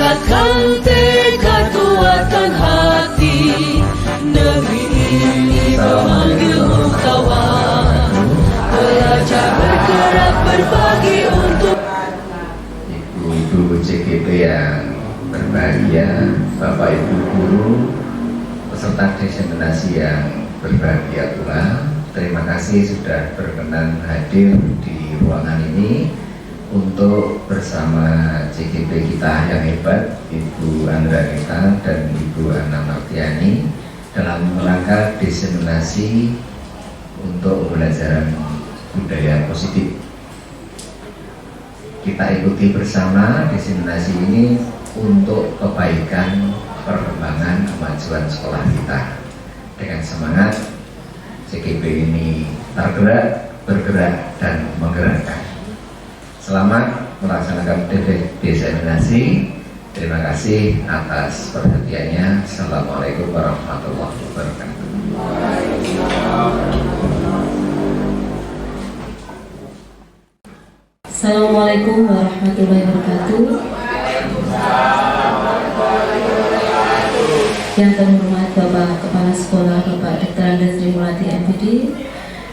Kuatkan tekad, kuatkan hati, negeri ini memanggilmu kawan. Belajar bergerak berbagi untuk Ibu-ibu CGP yang berbahagia, Bapak Ibu guru, peserta diseminasi yang berbahagia pula. Terima kasih sudah berkenan hadir di ruangan ini untuk bersama CGP kita yang hebat, Ibu Andra Nita dan Ibu Ana Martiani dalam rangka diseminasi untuk pembelajaran budaya positif. Kita ikuti bersama diseminasi ini untuk kebaikan, perkembangan, kemajuan sekolah kita. Dengan semangat CGP ini tergerak, bergerak, dan menggerakkan. Selamat melaksanakan diseminasi. Terima kasih atas perhatiannya. Assalamualaikum warahmatullahi wabarakatuh. Assalamualaikum warahmatullahi wabarakatuh. Yang terhormat Bapak Kepala Sekolah Bapak Dr. Andes Sri Mulati MPD,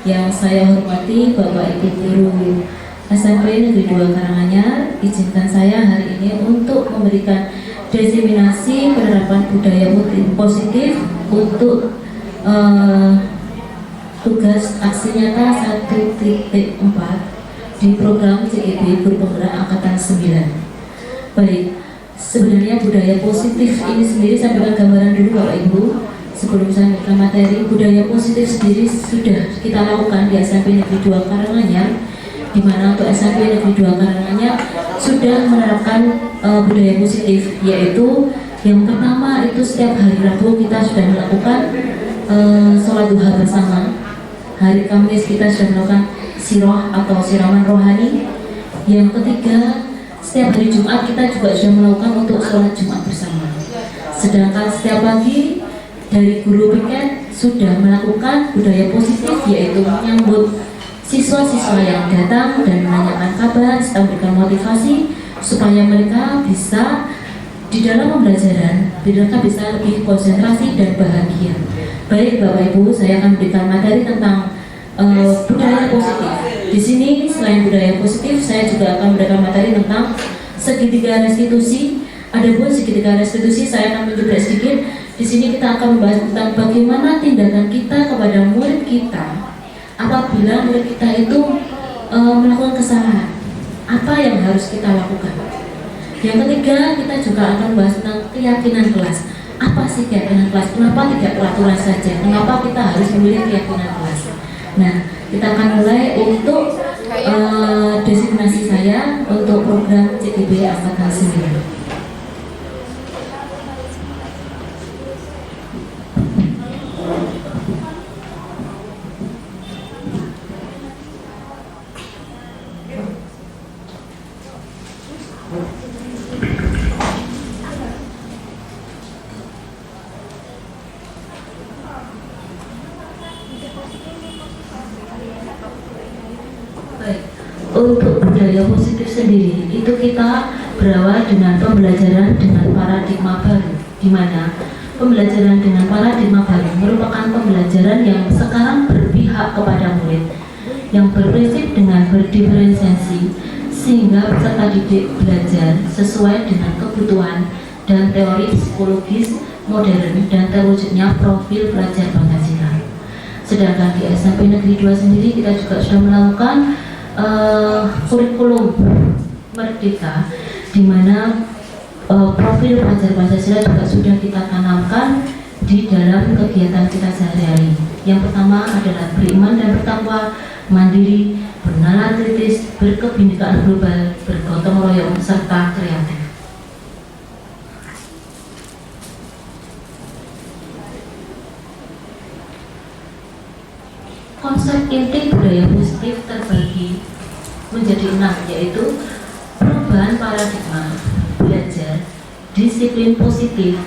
yang saya hormati Bapak Ibu Guru SMP Negeri 2 Karanganyar, izinkan saya hari ini untuk memberikan diseminasi penerapan budaya positif untuk tugas aksi nyata 1.4 di program CGP Guru Penggerak Angkatan 9. Baik, sebenarnya budaya positif ini sendiri, saya berikan gambaran dulu Bapak Ibu sebelum saya memberikan materi. Budaya positif sendiri sudah kita lakukan di SMP Negeri 2 Karanganyar, di mana untuk SMP Negeri 2 Karanganyar sudah menerapkan budaya positif, yaitu yang pertama itu setiap hari Rabu kita sudah melakukan sholat duha bersama. Hari Kamis kita sudah melakukan siroh atau siraman rohani. Yang ketiga, setiap hari Jumat kita juga sudah melakukan untuk sholat Jumat bersama. Sedangkan setiap pagi dari guru piket sudah melakukan budaya positif, yaitu menyambut siswa-siswa yang datang dan menanyakan kabar serta memberikan motivasi supaya mereka bisa di dalam pembelajaran, mereka bisa lebih konsentrasi dan bahagia. Baik Bapak Ibu, saya akan memberikan materi tentang budaya positif. Di sini selain budaya positif, saya juga akan memberikan materi tentang segitiga restitusi. Adapun segitiga restitusi saya akan mencoba sedikit. Di sini kita akan membahas tentang bagaimana tindakan kita kepada murid kita apabila murid kita itu melakukan kesalahan. Apa yang harus kita lakukan? Yang ketiga, kita juga akan membahas tentang keyakinan kelas. Apa sih keyakinan kelas? Kenapa tidak peraturan saja? Kenapa kita harus memilih keyakinan kelas? Nah, kita akan mulai untuk designasi saya untuk program CGP Angkatan 9. Untuk budaya positif sendiri itu kita berawal dengan pembelajaran dengan paradigma baru, di mana pembelajaran dengan paradigma baru merupakan pembelajaran yang sekarang berpihak kepada murid, yang berprinsip dengan berdiferensiasi sehingga peserta didik belajar sesuai dengan kebutuhan dan teori psikologis modern dan terwujudnya profil pelajar Pancasila. Sedangkan di SMP Negeri 2 sendiri kita juga sudah melakukan kurikulum Merdeka, di mana profil pelajar Pancasila juga sudah kita tanamkan di dalam kegiatan kita sehari-hari. Yang pertama adalah beriman dan bertakwa, mandiri, bernalar kritis, berkebinekaan global, bergotong royong, serta kreatif. Konsep inti budaya positif terbagi menjadi 6, yaitu perubahan paradigma, belajar, disiplin positif,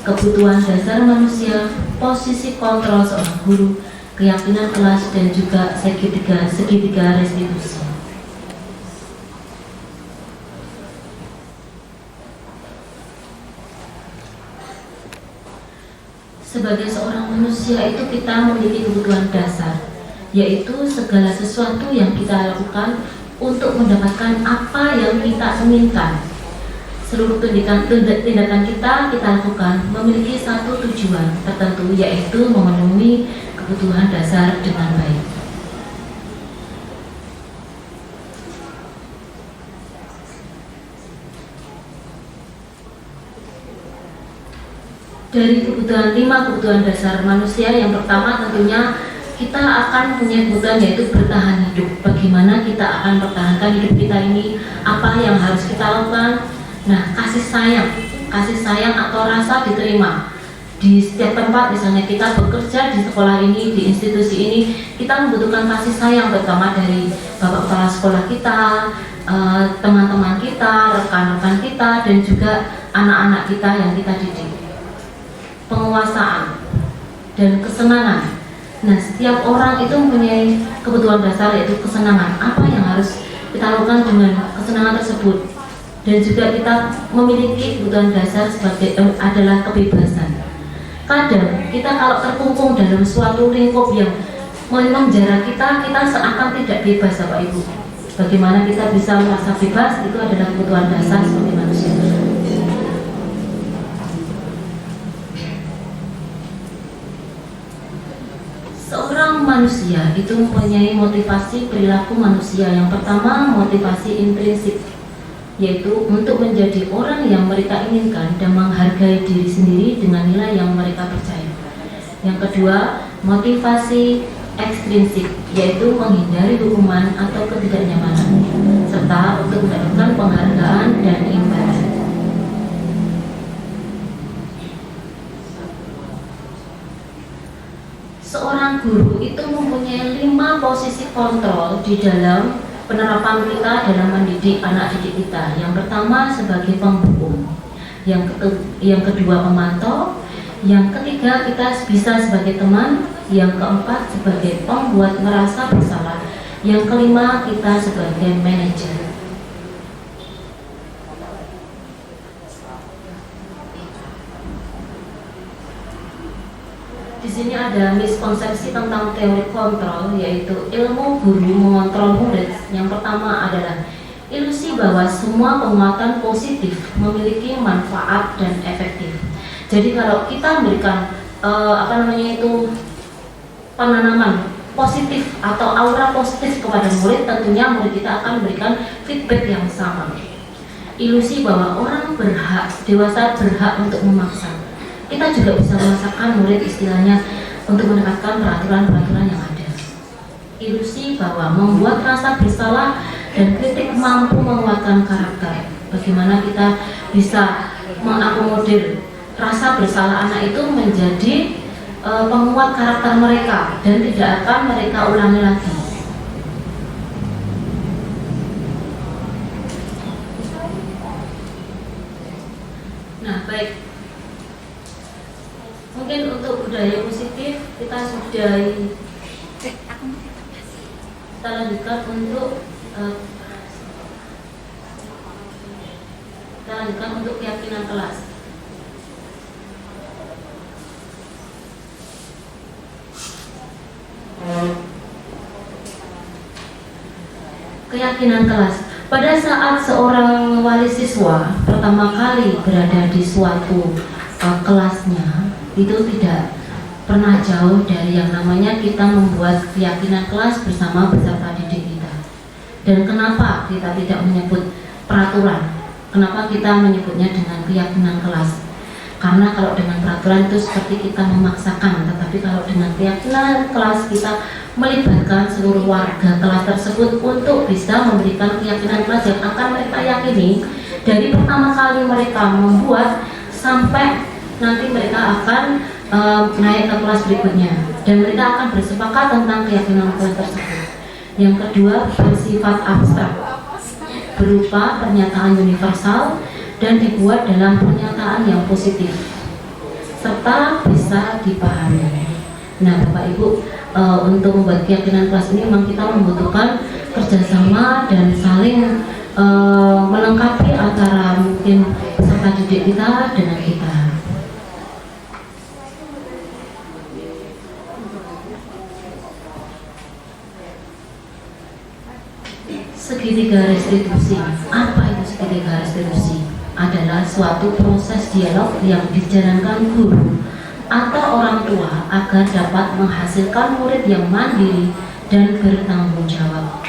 kebutuhan dasar manusia, posisi kontrol seorang guru, keyakinan kelas, dan juga segitiga restitusi. Sebagai seorang manusia itu kita memiliki kebutuhan dasar, yaitu segala sesuatu yang kita lakukan untuk mendapatkan apa yang kita inginkan. Seluruh tindakan kita lakukan memiliki satu tujuan tertentu, yaitu memenuhi kebutuhan dasar dengan baik. Dari kebutuhan 5 kebutuhan dasar manusia, yang pertama tentunya kita akan punya kebutuhan yaitu bertahan hidup. Bagaimana kita akan pertahankan hidup kita ini, apa yang harus kita lakukan? Nah, kasih sayang atau rasa diterima di setiap tempat. Misalnya kita bekerja di sekolah ini, di institusi ini, kita membutuhkan kasih sayang pertama dari bapak kepala sekolah kita, teman-teman kita, rekan-rekan kita, dan juga anak-anak kita yang kita didik. Penguasaan dan kesenangan. Nah, setiap orang itu mempunyai kebutuhan dasar yaitu kesenangan. Apa yang harus kita lakukan dengan kesenangan tersebut? Dan juga kita memiliki kebutuhan dasar sebagai adalah kebebasan. Kadang kita kalau terkungkung dalam suatu lingkup yang menjara kita seakan tidak bebas, Bapak Ibu. Bagaimana kita bisa merasa bebas? Itu adalah kebutuhan dasar sebagai manusia. Seorang manusia itu mempunyai motivasi perilaku manusia. Yang pertama, motivasi intrinsik, yaitu untuk menjadi orang yang mereka inginkan dan menghargai diri sendiri dengan nilai yang mereka percaya. Yang kedua, motivasi ekstrinsik, yaitu menghindari hukuman atau ketidaknyamanan, serta untuk mendapatkan penghargaan dan imbalan. Seorang guru itu mempunyai 5 posisi kontrol di dalam penerapan kita dalam mendidik anak didik kita. Yang pertama sebagai penghukum, yang kedua pemantau, yang ketiga kita bisa sebagai teman, yang keempat sebagai pembuat merasa bersalah, yang kelima kita sebagai manajer. Di sini ada miskonsepsi tentang teori kontrol, yaitu ilmu guru mengontrol murid. Yang pertama adalah ilusi bahwa semua penguatan positif memiliki manfaat dan efektif. Jadi kalau kita memberikan penanaman positif atau aura positif kepada murid, tentunya murid kita akan memberikan feedback yang sama. Ilusi bahwa orang dewasa berhak untuk memaksa. Kita juga bisa memaksakan murid istilahnya untuk mendapatkan peraturan-peraturan yang ada. Ilusi bahwa membuat rasa bersalah dan kritik mampu menguatkan karakter. Bagaimana kita bisa mengakomodir rasa bersalah anak itu menjadi penguat karakter mereka dan tidak akan mereka ulangi lagi. Nah, baik. Mungkin untuk budaya positif kita lanjutkan untuk keyakinan kelas. Keyakinan kelas. Pada saat seorang wali siswa pertama kali berada di suatu kelasnya, itu tidak pernah jauh dari yang namanya kita membuat keyakinan kelas bersama beserta didik kita. Dan kenapa kita tidak menyebut peraturan? Kenapa kita menyebutnya dengan keyakinan kelas? Karena kalau dengan peraturan itu seperti kita memaksakan, tetapi kalau dengan keyakinan kelas kita melibatkan seluruh warga kelas tersebut untuk bisa memberikan keyakinan kelas yang akan mereka yakini dari pertama kali mereka membuat sampai nanti mereka akan naik ke kelas berikutnya, dan mereka akan bersepakat tentang keyakinan kelas tersebut. Yang kedua, bersifat abstrak, berupa pernyataan universal dan dibuat dalam pernyataan yang positif serta bisa dipahami. Nah, Bapak Ibu, untuk membuat keyakinan kelas ini memang kita membutuhkan kerjasama dan saling melengkapi antara mungkin peserta didik kita dengan kita. segitiga restitusi. Apa itu segitiga restitusi? Adalah suatu proses dialog yang dijalankan guru atau orang tua agar dapat menghasilkan murid yang mandiri dan bertanggung jawab.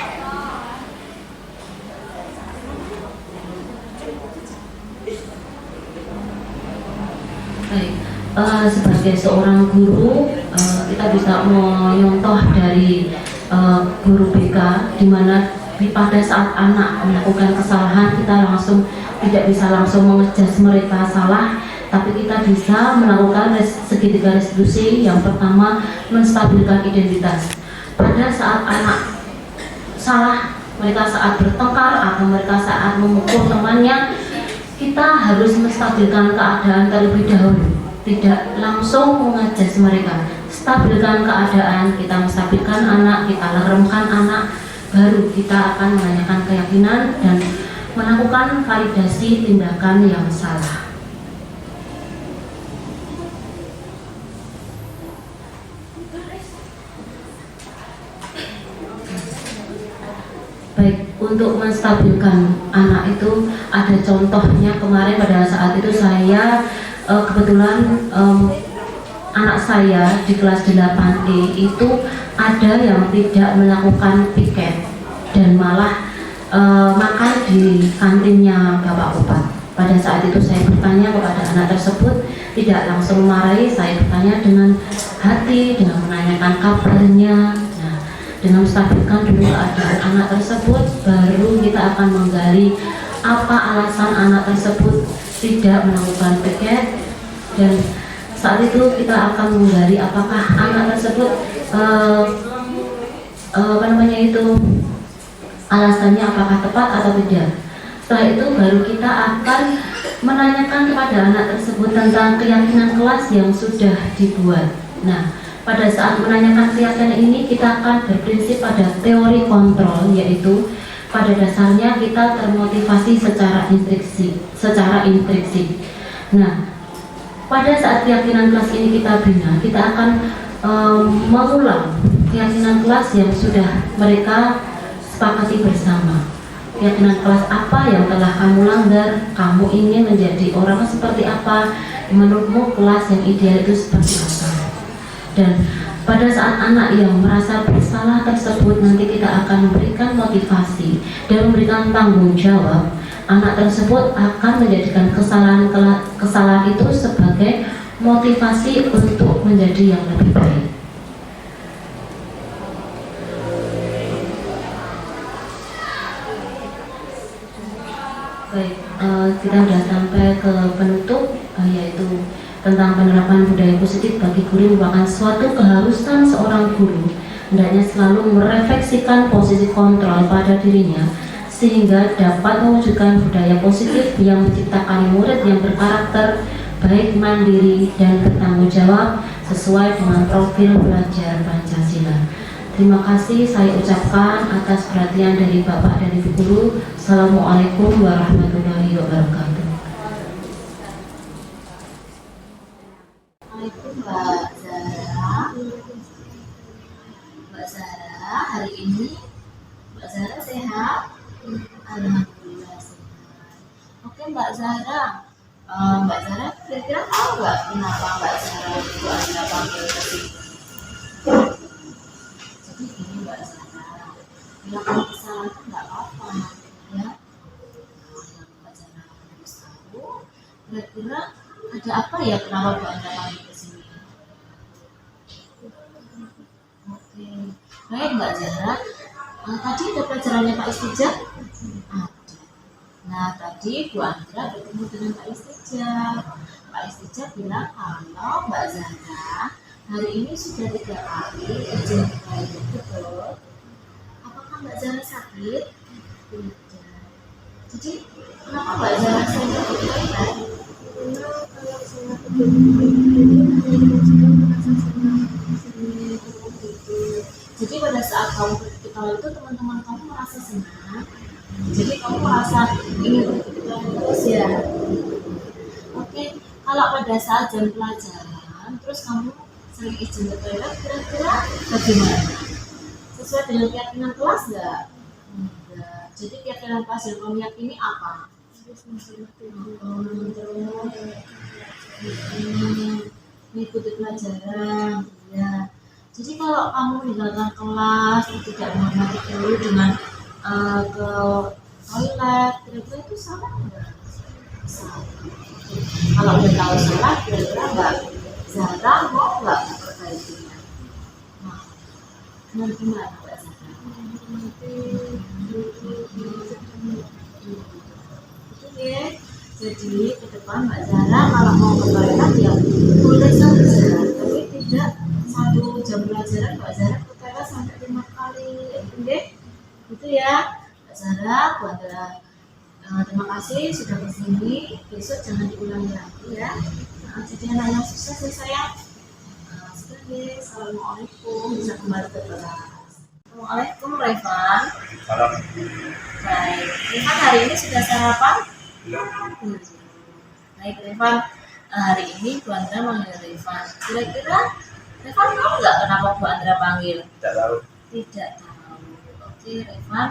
Baik, sebagai seorang guru, kita bisa menyontoh dari guru BK, di mana pada saat anak melakukan kesalahan kita tidak bisa langsung mengejas mereka salah, tapi kita bisa melakukan segitiga restitusi. Yang pertama, menstabilkan identitas. Pada saat anak salah, mereka saat bertengkar atau mereka saat memukul temannya, kita harus menstabilkan keadaan terlebih dahulu, tidak langsung mengejas mereka. Stabilkan keadaan, kita menstabilkan anak, kita leremkan anak, baru kita akan menanyakan keyakinan dan melakukan validasi tindakan yang salah. Baik, untuk menstabilkan anak itu ada contohnya. Kemarin pada saat itu saya kebetulan anak saya di kelas 8E itu ada yang tidak melakukan piket dan malah makan di kantinnya Bapak Bupati. Pada saat itu saya bertanya kepada anak tersebut, tidak langsung memarahi, saya bertanya dengan hati, dengan menanyakan kabarnya. Nah, dengan menstabilkan dulu keadaan anak tersebut, baru kita akan menggali apa alasan anak tersebut tidak melakukan piket, dan saat itu kita akan menggali apakah anak tersebut alasannya apakah tepat atau tidak. Setelah itu baru kita akan menanyakan kepada anak tersebut tentang keyakinan kelas yang sudah dibuat. Nah, pada saat menanyakan keyakinan ini kita akan berprinsip pada teori kontrol, yaitu pada dasarnya kita termotivasi secara intrinsik. Nah, pada saat keyakinan kelas ini kita bina, kita akan mengulang keyakinan kelas yang sudah mereka sepakati bersama. Keyakinan kelas apa yang telah kamu langgar, kamu ingin menjadi orang seperti apa, menurutmu kelas yang ideal itu seperti apa. Dan pada saat anak yang merasa bersalah tersebut, nanti kita akan memberikan motivasi dan memberikan tanggung jawab. Anak tersebut akan menjadikan kesalahan itu sebagai motivasi untuk menjadi yang lebih baik. Baik, kita sudah sampai ke penutup, yaitu tentang penerapan budaya positif bagi guru merupakan suatu keharusan seorang guru hendaknya selalu merefleksikan posisi kontrol pada dirinya sehingga dapat mewujudkan budaya positif yang menciptakan murid yang berkarakter baik, mandiri, dan bertanggung jawab sesuai dengan profil belajar Pancasila. Terima kasih saya ucapkan atas perhatian dari Bapak dan Ibu Guru. Assalamualaikum warahmatullahi wabarakatuh. Assalamualaikum Mbak Zahra. Mbak Zahra, hari ini Mbak Zahra sehat? Alhamdulillah sehat. Oke Mbak Zahra, Mbak Zahra kira-kira tahu nggak kenapa Mbak Zahra itu Anda panggil ke sini? Jadi gini Mbak Zahra, bila kamu kesalahan itu nggak apa-apa ya. Yang Mbak Zahra harus tahu, kira-kira ada apa ya kenapa Mbak Anda panggil ke sini? Oke, baik Mbak Zahra. Tadi ada pelajarannya Pak Istijab? Ada. Nah, tadi Bu Andra bertemu dengan Pak Istijab. Pak Istijab bilang kalau Mbak Zahra hari ini sudah 3 kali izin baik, betul? Apakah Mbak Zahra sakit? Tidak. Jadi, kenapa Mbak Zahra sakit? Jadi pada saat kamu beritahu itu teman-teman kamu merasa senang. Jadi kamu merasa ingin beritahu terus ya. Oke, kalau pada saat jam pelajaran terus kamu sering izin ke toilet, kira-kira bagaimana? Sesuai dengan keyakinan kelas nggak? Enggak. Jadi keyakinan kelas yang kamu yakini apa? Mengikuti pelajaran, ya. Jadi kalau kamu meninggalkan kelas, tidak menghormati guru dengan ke toilet, kira-kira itu salah nggak? Salah. Kalau udah tahu salah, kira-kira nggak Zahra mau nggak memperbaikinya? Nah, gimana Mbak Zahra? Itu ya. Jadi ke depan Mbak Zahra kalau mau ke toilet ya boleh saja, tapi tidak 1 jam pelajaran Mbak Zahra ke toilet sampai 5 kali, gitu ya Mbak Zahra. Bu Andra, terima kasih sudah kesini. Besok jangan diulangi lagi ya. Jadi anak yang sukses ya sayang. Sudah deh. Assalamualaikum, bisa kembali ke kelas. Assalamualaikum Revan. Salam. Baik, Revan hari ini sudah sarapan? Baik Revan, hari ini Bu Andra manggil Revan. Kira-kira Revan tahu nggak kenapa Bu Andra panggil? Tidak tahu. Tidak tahu. Oke Revan,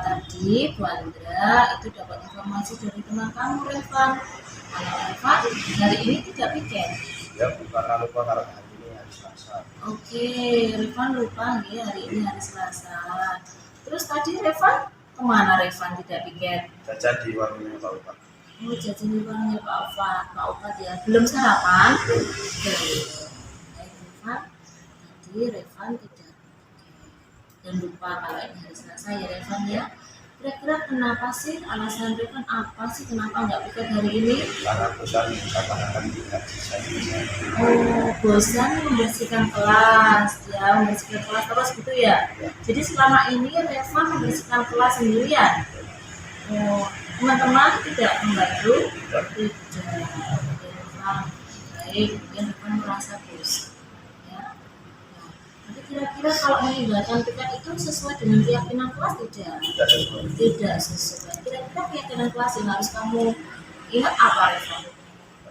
tadi Bu Andra itu dapat informasi dari teman kamu Revan. Kalau Revan hari ini tidak piket. Ya, karena lupa kalau hari ini hari Selasa. Oke, Revan lupa ya hari ini hari Selasa. Terus tadi Revan kemana Revan tidak piket? Jajan di warungnya Pak Upat. Oh, jajan di warungnya Pak Upat ya. Belum sarapan? Belum. Baik Revan, tadi Revan tidak piket dan lupa kalau ini hari Selasa ya Revan ya. Kira-kira kenapa sih alasan Revan apa sih kenapa nggak piket hari ini? Karena bosan akan tidak bisa. Oh, bosan membersihkan kelas ya, membersihkan kelas terus gitu ya. Jadi selama ini Revan membersihkan kelas sendirian. Oh, teman-teman tidak membantu? Tidak. Revan, baik, mungkin Revan merasa bosan. Ya. Nah, tapi kira-kira kalau meninggalkan piket itu sesuai dengan keyakinan kelas tidak? Tidak sesuai. Kira-kira keyakinan kelas yang harus kamu ingat apa Revan?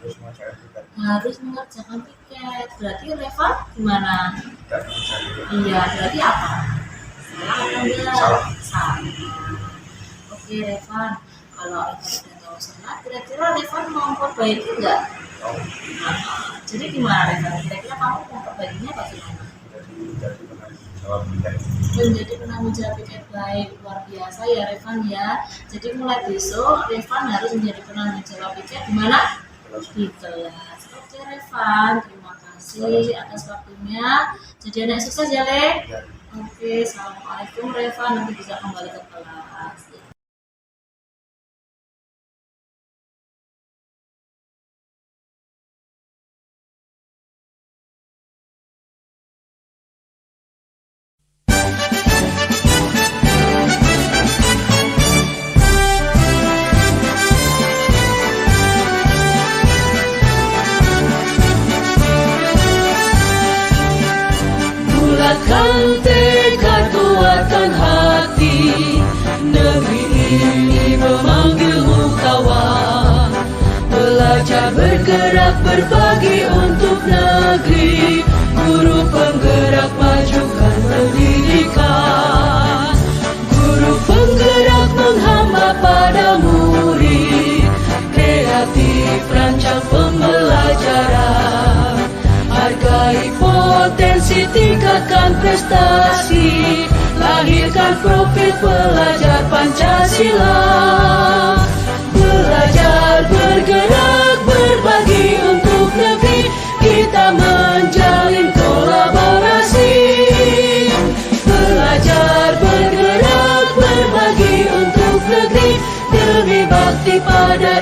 Harus mengajarkan kita. Harus mengerjakan piket. Berarti Revan gimana? Tidak mengajarkan. Iya, berarti apa? Salah atau enggak? Salah. Oke Revan, kalau Revan sudah tahu salah, kira-kira Revan mau memperbaiki enggak? Oh, Jadi gimana Revan? Kira-kira kamu mau memperbaikinya bagaimana? jadi penanggung jawab kita. Menjadi penanggung jawab piket baik, luar biasa ya Revan ya. Jadi mulai besok Revan harus menjadi penanggung jawab piket di mana? Di kelas. Oke Revan, terima kasih atas waktunya. Jadi anak sukses ya Le. Ya. Oke, assalamualaikum Revan, nanti bisa kembali ke kelas. Bulatkan tekad, kuatkan hati. Negeri ini memanggilmu kawan. Belajar bergerak berbagi untuk negeri. Guru penggerak majukan pendidikan. Guru penggerak menghamba pada murid. Kreatif rancang pembelajaran. Hargai potensi, tingkatkan prestasi. Lahirkan profil pelajar Pancasila. Belajar bergerak berbagi untuk negeri. Kita menjalin kolaborasi. Belajar bergerak berbagi untuk negeri. Demi bakti pada